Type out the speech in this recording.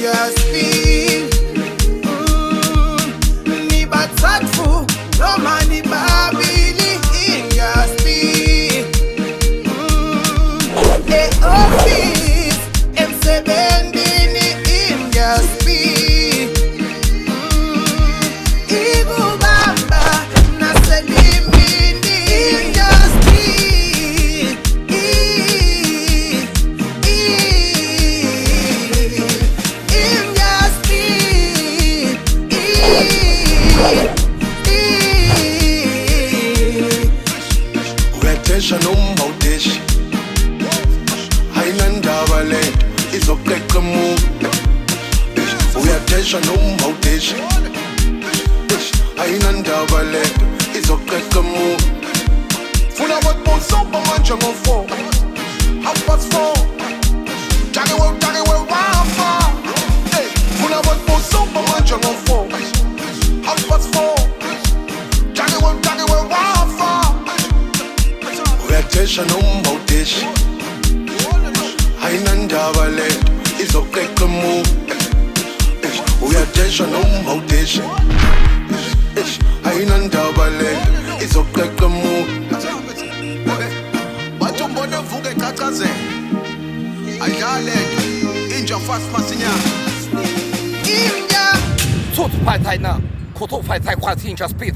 your speed. Ni batsatfu noma ni babili in your speed. E-office emsebenzini in your speed. Ikubamba naselimini in your speed. In your speed. Uyatesha noma udeshi ayinandaba lento izoqeqa umuntu. Uyatesha noma udeshi ayinandaba lento izoqeqa umuntu. Funa wakubusupa manje ngo-4 4:30 Jake we wafa. Funa wakubusupa manje ngo-4 4:30 Jake we wafa. Uyatesha noma udeshi ayinandaba lento izoqeqa umuntu. Uyatesha noma udeshi ayinandaba lento izoqeqa umuntu. Bathi umbona evuka ecacazela adlale inja fast masinyana. In your 错子派太那，可错派太快听着 speed。